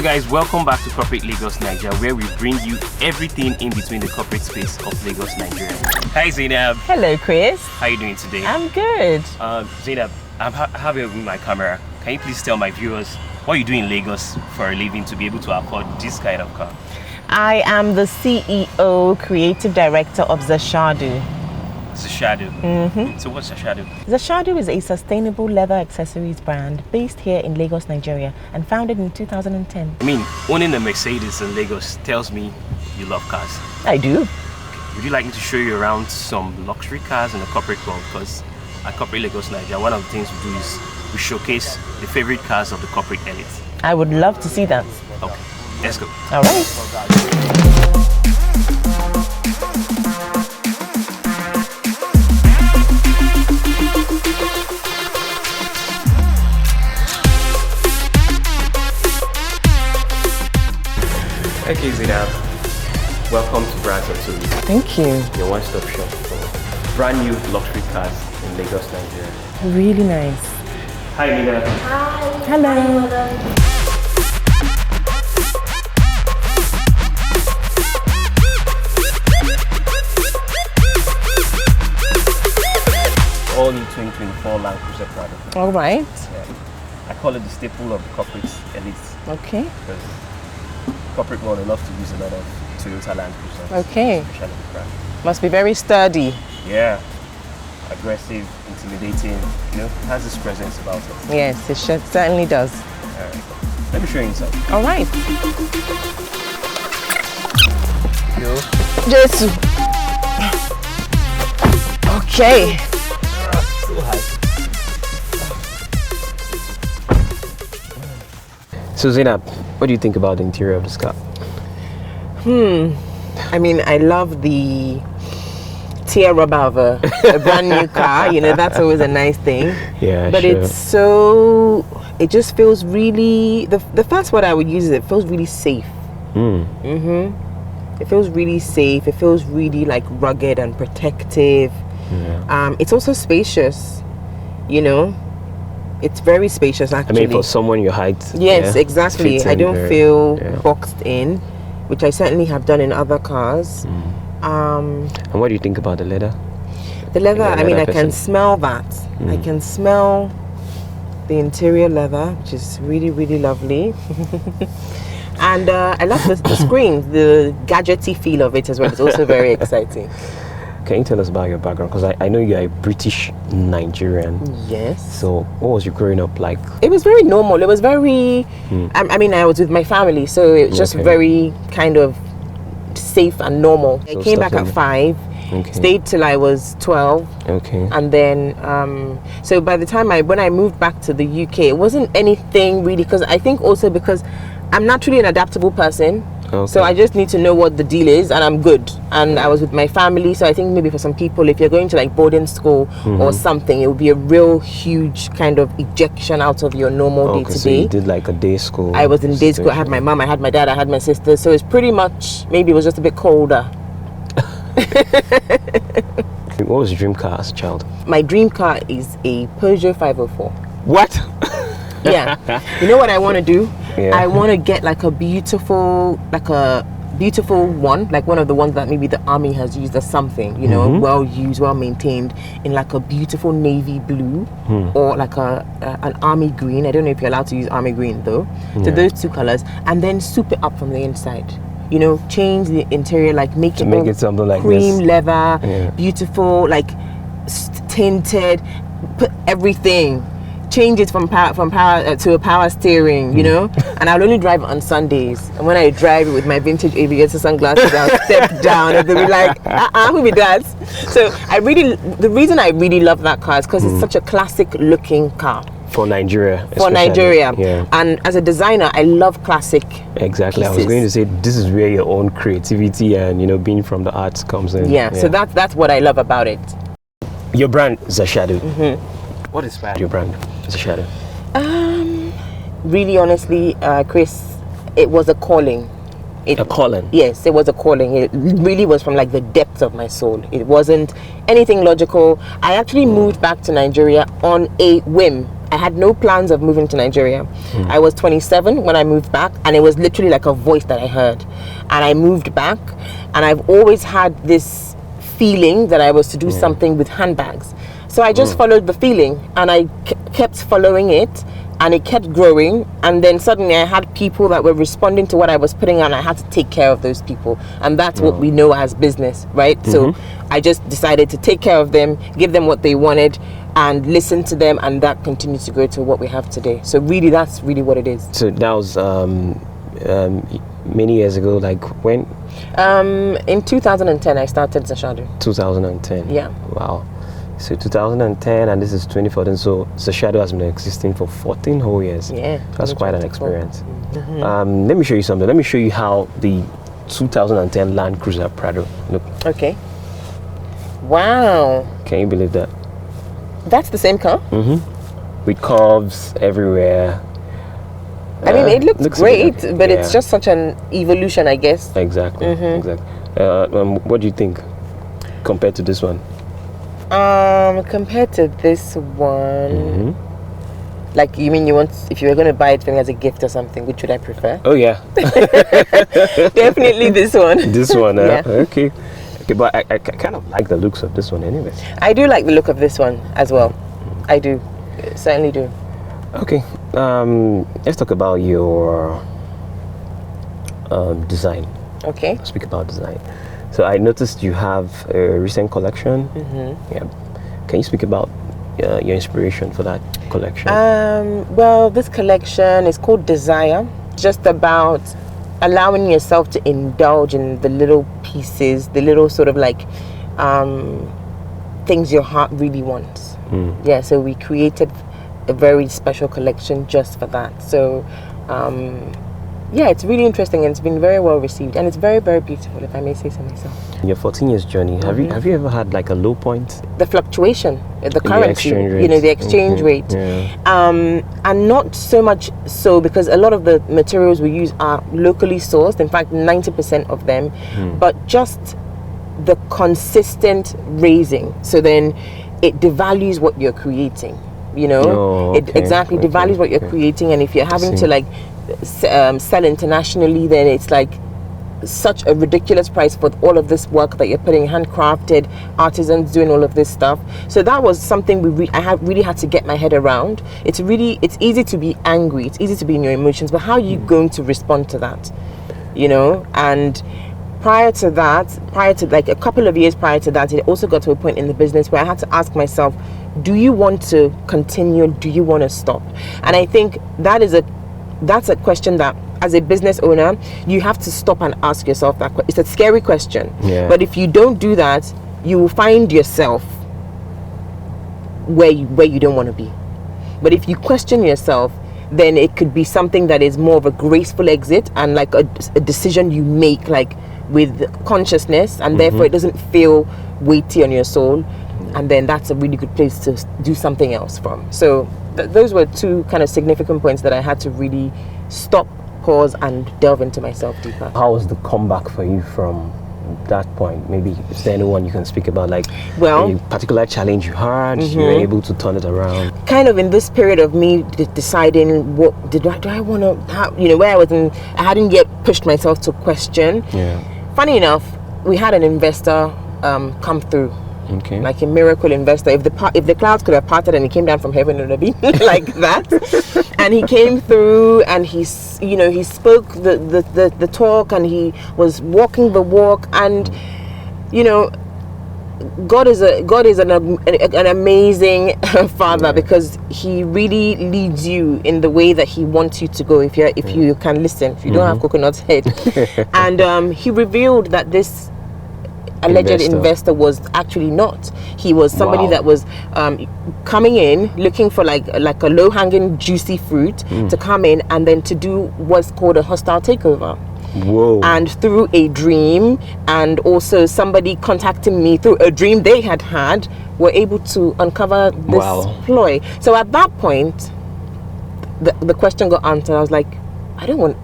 guys, welcome back to Corporate Lagos, Nigeria, where we bring you everything in between the corporate space of Lagos, Nigeria. Hi Zainab. Hello Chris. How are you doing today? I'm good. Zainab, I have you with my camera. Can you please tell my viewers what you do in Lagos for a living to be able to afford this kind of car? I am the CEO, Creative Director of Zashadu. Zashadu. So what's Zashadu? Zashadu is a sustainable leather accessories brand based here in Lagos, Nigeria, and founded in 2010. I mean, owning a Mercedes in Lagos tells me you love cars. I do. Would you like me to show you around some luxury cars in the corporate world? Because at Corporate Lagos, Nigeria, one of the things we do is we showcase the favorite cars of the corporate elite. I would love to see that. Okay, let's go. All right. Okay, Zainab, welcome to Zashadu. Thank you. Your one-stop shop for brand new luxury cars in Lagos, Nigeria. Really nice. Hi, Nina. Hi. Hello. All new 2024 Land Cruiser Prado. All right. Yeah. I call it the staple of the corporate elite. Okay. Because corporate world, they love to use a lot of Toyota Land Cruisers. Okay. Especially the Prado. Must be very sturdy. Yeah. Aggressive, intimidating, you know, it has this presence about it. Yes, it certainly does. All right. Let me show you inside. All right. Yo. Jesus. Okay. So high. So Zainab, what do you think about the interior of this car? I mean, I love the tear rubber of a brand new car. You know, that's always a nice thing. Yeah, but sure. it just feels really, the first word I would use is it feels really safe. It feels really safe. It feels really like rugged and protective. Yeah. It's also spacious, you know. It's very spacious actually. I mean, for someone your height. Yes, yeah, exactly. I don't feel boxed in, which I certainly have done in other cars. And what do you think about the leather? The leather, I mean, I person. can smell that. I can smell the interior leather, which is really, really lovely. And I love the screen, the gadgety feel of it as well. It's also very exciting. Can you tell us about your background? Because I know you're a British Nigerian. Yes. So what was your growing up like? It was very normal. It was very, I mean, I was with my family, so it was just very kind of safe and normal. So I came back at 5, stayed till I was 12. Okay. And then, so by the time when I moved back to the UK, it wasn't anything really, because I think also because I'm naturally an adaptable person. Okay. So I just need to know what the deal is and I'm good. And I was with my family, so I think maybe for some people, if you're going to like boarding school or something, it would be a real huge kind of ejection out of your normal day to So day. you did like a day school? I was in day school. I had my mom, I had my dad, I had my sister. So it's pretty much, maybe it was just a bit colder. What was your dream car as a child? My dream car is a Peugeot 504. What? Yeah. You know what I want to do? Yeah. I want to get like a beautiful one, like one of the ones that maybe the army has used or something, you know, well used, well maintained, in like a beautiful navy blue or like an army green. I don't know if you're allowed to use army green though. So those two colors, and then soup it up from the inside. You know, change the interior, like make it something like cream this. leather, beautiful, like tinted, put everything. Change it from power to a power steering, you know, and I'll only drive it on Sundays. And when I drive it with my vintage aviator sunglasses, I'll step down and they'll be like, who be that? So the reason I really love that car is because it's such a classic looking car. For Nigeria. For Nigeria. Yeah. And as a designer, I love classic Exactly. pieces. I was going to say, this is where your own creativity and, you know, being from the arts comes in. Yeah. So that's what I love about it. Your brand, Zashadu. What inspired your brand, Zashadu? Really honestly, Chris, it was a calling. A calling? Yes, it was a calling. It really was from like the depths of my soul. It wasn't anything logical. I actually moved back to Nigeria on a whim. I had no plans of moving to Nigeria. I was 27 when I moved back, and it was literally like a voice that I heard. And I moved back, and I've always had this feeling that I was to do something with handbags. So I just followed the feeling, and I kept following it, and it kept growing. And then suddenly I had people that were responding to what I was putting on. I had to take care of those people, and that's what we know as business, right? So I just decided to take care of them, give them what they wanted, and listen to them, and that continues to grow to what we have today. So really, that's really what it is. So that was many years ago, like when? In 2010, I started Zashadu. 2010. Yeah. Wow. So 2010, and this is 2014. So Zashadu has been existing for 14 whole years. Yeah. That's quite an experience. Let me show you something. Let me show you how the 2010 Land Cruiser Prado look. Okay. Wow. Can you believe that? That's the same car? With curves everywhere. I mean, it looks great, good. but it's just such an evolution, I guess. Exactly. Exactly. What do you think compared to this one? Compared to this one, like, you mean if you were going to buy it for me as a gift or something, which would I prefer? Oh yeah. Definitely this one. This one, Yeah. Okay. Okay, but I kind of like the looks of this one anyway. I do like the look of this one as well. I do. Certainly do. Okay. Let's talk about your design. Okay. Let's speak about design. So I noticed you have a recent collection. Yeah. Can you speak about your inspiration for that collection? Well, this collection is called Desire. Just about allowing yourself to indulge in the little pieces, the little sort of like things your heart really wants. Yeah, so we created a very special collection just for that. So yeah, it's really interesting, and it's been very well received, and it's very, very beautiful, if I may say so myself. In your 14 years journey, have you ever had like a low point? The fluctuation, the currency, exchange rate. you know, the exchange rate. Yeah. And not so much so because a lot of the materials we use are locally sourced, in fact 90% of them, but just the consistent raising. So then it devalues what you're creating, you know. Oh, It exactly devalues what you're creating, and if you're having to like sell internationally, then it's like such a ridiculous price for all of this work that you're putting, handcrafted artisans doing all of this stuff. So that was something I really had to get my head around. It's easy to be angry, it's easy to be in your emotions, but how are you going to respond to that, you know? And prior to like a couple of years prior to that, it also got to a point in the business where I had to ask myself, do you want to continue, do you want to stop? And I think that's a question that, as a business owner, you have to stop and ask yourself that question. It's a scary question, but if you don't do that, you will find yourself where you don't want to be. But if you question yourself, then it could be something that is more of a graceful exit, and like a decision you make like with consciousness, and therefore it doesn't feel weighty on your soul, and then that's a really good place to do something else from. So those were two kind of significant points that I had to really stop, pause, and delve into myself deeper. How was the comeback for you from that point? Maybe is there anyone you can speak about, like a particular challenge you had, you were able to turn it around? Kind of in this period of me deciding what do I want to have, you know, where I hadn't yet pushed myself to question. Funny enough, we had an investor come through. Okay. Like a miracle investor. If the clouds could have parted and he came down from heaven, it would have been like that. And he came through, and he spoke the talk, and he was walking the walk. And you know, God is an amazing father, because he really leads you in the way that he wants you to go if you can listen, if you don't have coconut head. And he revealed that this alleged investor was actually not. He was somebody that was coming in looking for like a low-hanging juicy fruit to come in and then to do what's called a hostile takeover. Whoa. And through a dream, and also somebody contacting me through a dream they had, were able to uncover this ploy. So at that point, the question got answered. I was like, I want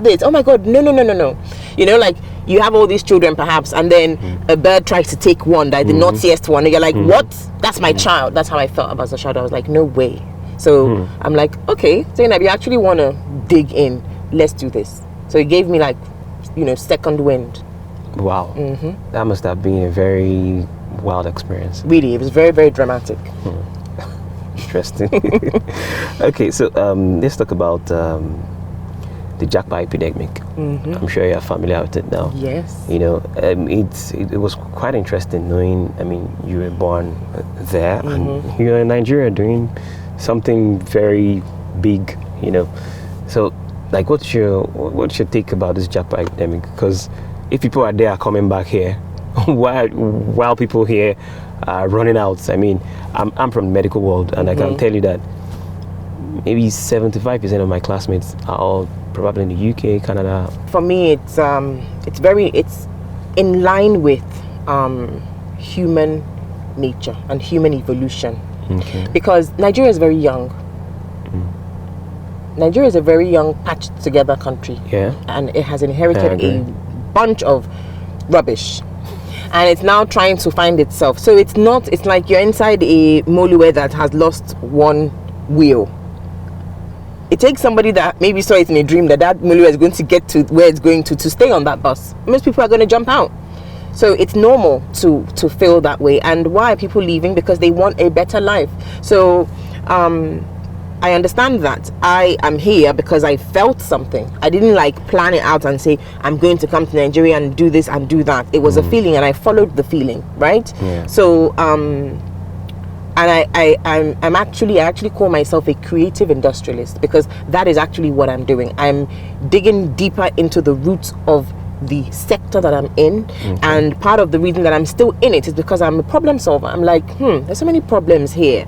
this. Oh my God, no. You know, like you have all these children perhaps, and then a bird tries to take one, like the naughtiest one, and you're like, what? That's my child. That's how I felt about Zashadu. I was like, no way. So I'm like, okay, Zainab, you actually want to dig in. Let's do this. So it gave me like, you know, second wind. Wow. That must have been a very wild experience. Really, it was very, very dramatic. Interesting. Okay, so let's talk about the jackpot epidemic. I'm sure you're familiar with it now. Yes. You know, it was quite interesting knowing, I mean, you were born there and you're in Nigeria doing something very big, you know. So, like, what's your take about this jackpot epidemic? Because if people are there coming back here, while people here are running out, I mean, I'm from the medical world, and I can tell you that maybe 75% of my classmates are all probably in the UK, Canada. For me, it's in line with human nature and human evolution. Because Nigeria is very young. Nigeria is a very young, patched together country. Yeah. And it has inherited a bunch of rubbish. And it's now trying to find itself. So it's like you're inside a moluwe that has lost one wheel. It takes somebody that maybe saw it in a dream that moluwe is going to get to where it's going to stay on that bus. Most people are going to jump out. So it's normal to feel that way. And why are people leaving? Because they want a better life. So I understand that. I am here because I felt something. I didn't like plan it out and say, I'm going to come to Nigeria and do this and do that. It was a feeling and I followed the feeling, right? Yeah. So, and I actually call myself a creative industrialist because that is actually what I'm doing. I'm digging deeper into the roots of the sector that I'm in, and part of the reason that I'm still in it is because I'm a problem solver. I'm like, there's so many problems here.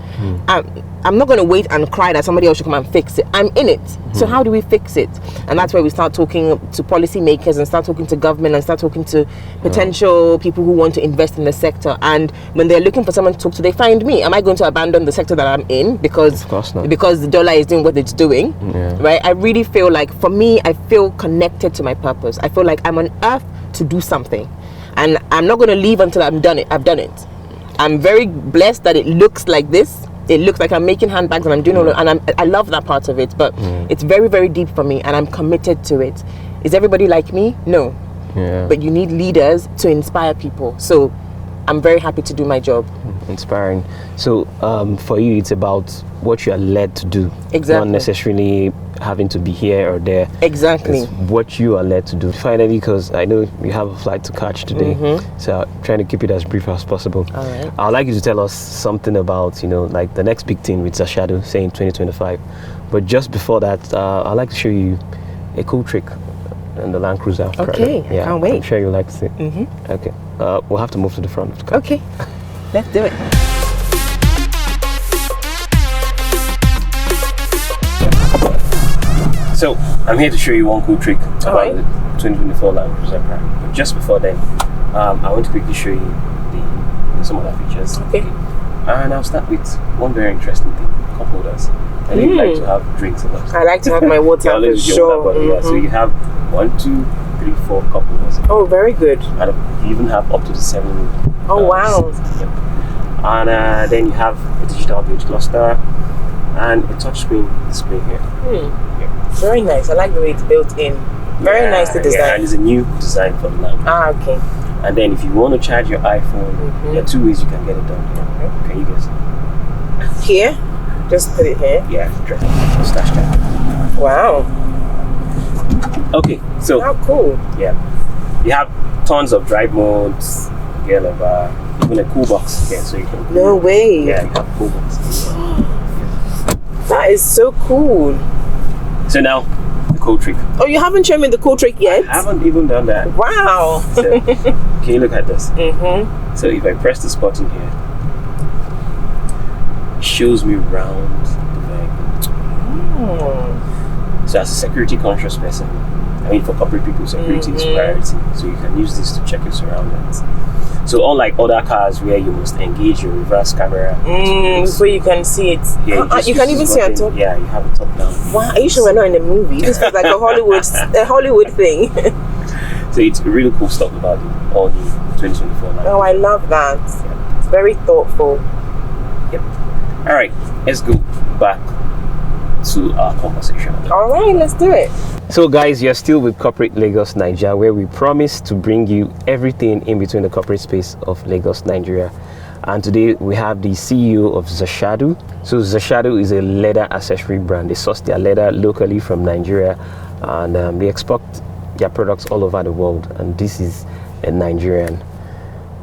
I'm not going to wait and cry that somebody else should come and fix it. I'm in it. So how do we fix it? And that's where we start talking to policymakers and start talking to government and start talking to potential people who want to invest in the sector. And when they're looking for someone to talk to, they find me. Am I going to abandon the sector that I'm in because the dollar is doing what it's doing? Right? I really feel like, for me, I feel connected to my purpose. I feel like I'm on earth to do something, and I'm not going to leave until I've done it. I'm very blessed that it looks like this. It looks like I'm making handbags and I'm doing all, and I love that part of it, but it's very, very deep for me and I'm committed to it. Is everybody like me? No. But you need leaders to inspire people. So I'm very happy to do my job. Inspiring. So for you, it's about what you are led to do. Exactly. Not necessarily having to be here or there. Exactly. It's what you are led to do. Finally, because I know you have a flight to catch today, so I'm trying to keep it as brief as possible. All right. I'd like you to tell us something about, you know, like the next big thing with Zashadu, say in 2025. But just before that, I'd like to show you a cool trick in the Land Cruiser Prado. Okay, I can't wait. I'm sure you'll like to see it. Okay, we'll have to move to the front of the car. Okay, let's do it. So I'm here to show you one cool trick about the 2024 Land Cruiser Prado. But just before then, I want to quickly show you some of the features. Okay. And I'll start with one very interesting thing: cup holders. I think you like to have drinks in them. I like to have my water for sure. Yeah, so you have 1, 2, 3, 4 cup holders. Oh, very good. And you even have up to 7. Oh wow. Seats. Yep. And then you have a digital gauge cluster and a touchscreen display here. Yep. Very nice. I like the way it's built in. Very nicely designed. Yeah, and it's a new design for the Land. Okay. And then if you want to charge your iPhone, there are 2 ways you can get it done. Can you guess? Here? Just put it here? Yeah, stash that. Wow. Okay, so. How cool. Yeah. You have tons of drive modes, you have even a cool box here, so you can. No way. Yeah, you have a cool box. That is so cool. So now, the cool trick. Oh, you haven't shown me the cool trick yet? I haven't even done that. Wow. So, can you look at this? So if I press this button here, it shows me around the vehicle. So as a security conscious person, I mean for corporate people, security is priority. So you can use this to check your surroundings. So unlike other cars where you must engage your reverse camera, so you can see it. Yeah, you can even see on top. Yeah, you have it top down. Wow, are you sure we're not in a movie? This is like a Hollywood thing. So So it's really cool stuff about the all new 2024 line. Oh, I love that. It's very thoughtful. Yep. All right, let's go back to our conversation. All right, let's do it. So guys, you're still with Corporate Lagos Nigeria, where we promise to bring you everything in between the corporate space of Lagos, Nigeria. And today we have the CEO of Zashadu. So Zashadu is a leather accessory brand. They source their leather locally from Nigeria, and they export their products all over the world. And this is a Nigerian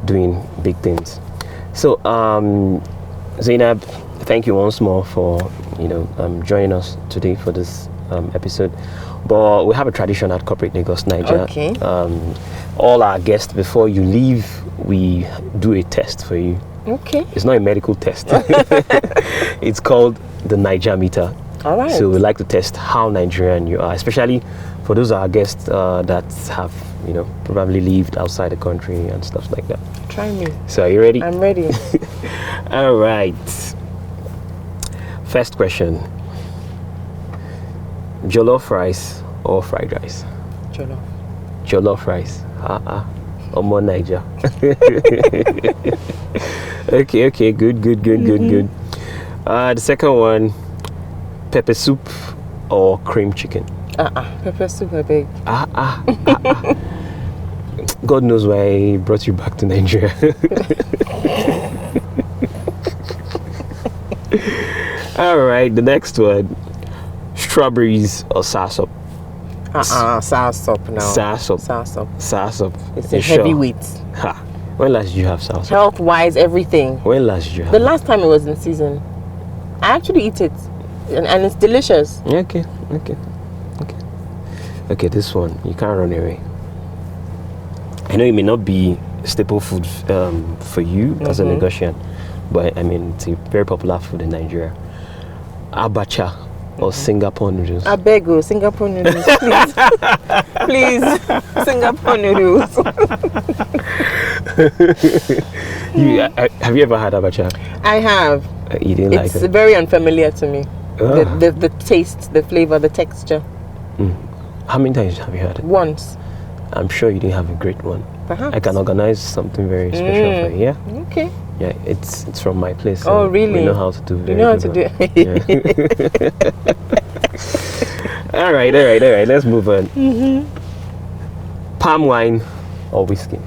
doing big things. So Zainab, thank you once more for joining us today for this episode. But we have a tradition at Corporate Lagos Nigeria. Okay. All our guests, before you leave, we do a test for you. Okay. It's not a medical test. It's called the Niger meter. All right. So we like to test how Nigerian you are, especially for those of our guests that have probably lived outside the country and stuff like that. Try me. So are you ready? I'm ready. All right. First question. Jollof rice or fried rice? Jollof. Jollof rice. Omo Niger. Okay, good. The second one, pepper soup or cream chicken? Pepper soup, I beg. God knows why I brought you back to Nigeria. All right, the next one, strawberries or soursop? Soursop now. Soursop. It's a heavyweight. When last did you have soursop? Health-wise, everything. When last did you have The last time it was in season. I actually eat it, and it's delicious. Okay, this one, you can't run away. I know it may not be staple food for you as a Lagosian, but I mean, it's a very popular food in Nigeria. Abacha or Singapore noodles? I beg you, Singapore noodles, please. Please, Singapore noodles. Have you ever had abacha? I have. You didn't like It's it? very unfamiliar to me. The taste, the flavor, the texture. How many times have you had it? Once. I'm sure you didn't have a great one. Perhaps. I can organize something very special for you. Yeah? Okay. Yeah, it's from my place. Oh, really? We know how to do You know how to do it. Yeah. All right. Let's move on. Palm wine or whiskey?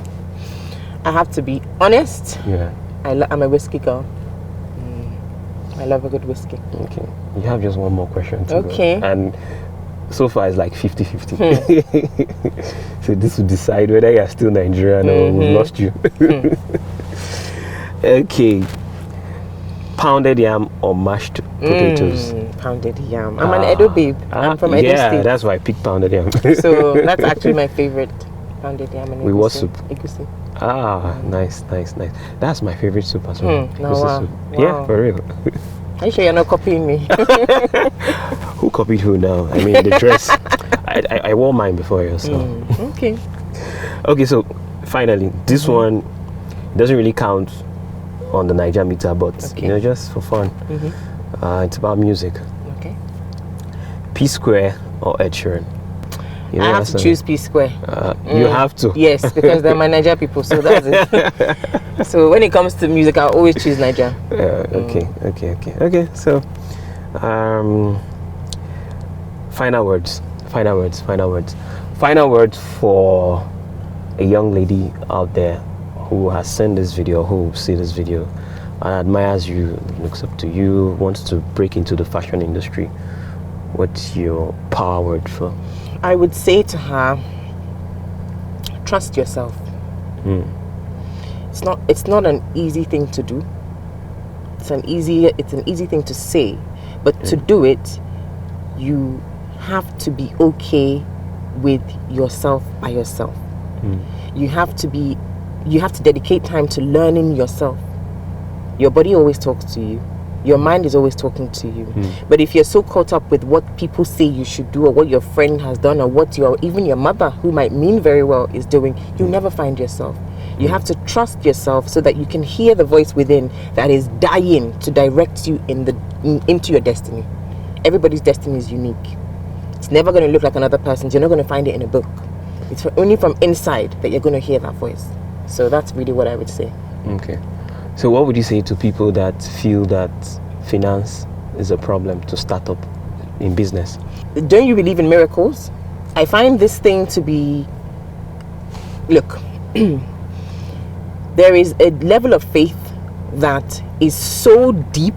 I have to be honest. Yeah. I'm a whiskey girl. I love a good whiskey. Okay. You have just one more question to Okay. go. And so far it's like 50-50. So this will decide whether you're still Nigerian or we've lost you. Okay. Pounded yam or mashed potatoes? Pounded yam. I'm an Edo babe. I'm from Edo yeah, State. that's why I picked pounded yam. So that's actually my favorite. Pounded yam and With what soup? Egusi. Nice. That's my favorite soup as well. Egusi wow. soup. Wow. Yeah, for real. Are you sure you're not copying me? Who copied who now? I mean, the dress. I wore mine before you, so. Okay. Okay, so finally, this one doesn't really count on the Niger meter, but just for fun. It's about music. Okay. P Square or Ed Sheeran? I have to choose P Square. You have to. Yes, because they're my Niger people, so that's it. So when it comes to music, I'll always choose Niger. Okay. So, final words for a young lady out there who has seen this video, who will see this video, and admires you, looks up to you, wants to break into the fashion industry. What's your power word for? I would say to her, trust yourself. It's not an easy thing to do. It's an easy thing to say, but to do it, you have to be okay with yourself by yourself. You have to dedicate time to learning yourself. Your body always talks to you. Your mind is always talking to you. But if you're so caught up with what people say you should do, or what your friend has done, or what even your mother, who might mean very well, is doing, you'll never find yourself. You have to trust yourself so that you can hear the voice within that is dying to direct you into your destiny. Everybody's destiny is unique. It's never going to look like another person's. You're not going to find it in a book. It's only from inside that you're going to hear that voice. So that's really what I would say. Okay. So what would you say to people that feel that finance is a problem to start up in business? Don't you believe in miracles? I find this thing to be, look, there is a level of faith that is so deep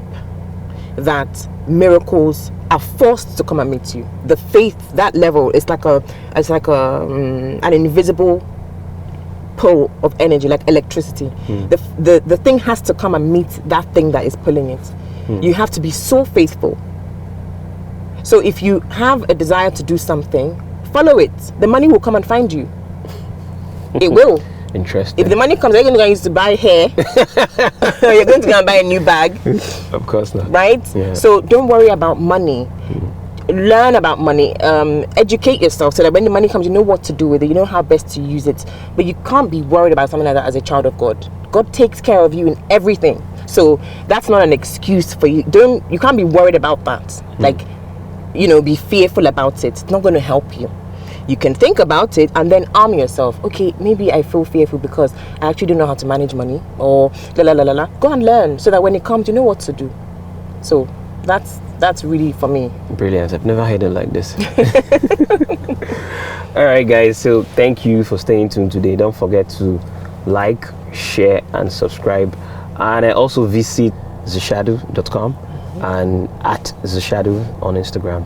that miracles are forced to come and meet you. The faith, that level, is like an invisible pull of energy, like electricity. The thing has to come and meet that thing that is pulling it. You have to be so faithful. So if you have a desire to do something, follow it. The money will come and find you. It will. Interesting. If the money comes, you're going to use to buy hair. You're going to go and buy a new bag. Of course not. Right? Yeah. So don't worry about money. Learn about money. Educate yourself so that when the money comes, you know what to do with it. You know how best to use it. But you can't be worried about something like that as a child of God. God takes care of you in everything. So that's not an excuse for you. You can't be worried about that. Like, be fearful about it. It's not going to help you. You can think about it and then arm yourself. Okay, maybe I feel fearful because I actually don't know how to manage money, or Go and learn so that when it comes, you know what to do. So that's really for me. Brilliant. I've never heard it like this. All right, guys. So thank you for staying tuned today. Don't forget to like, share, and subscribe. And I also visit Zashadu.com and @Zashadu on Instagram.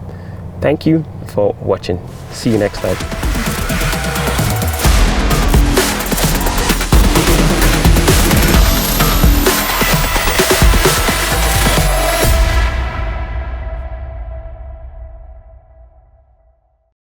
Thank you for watching. See you next time.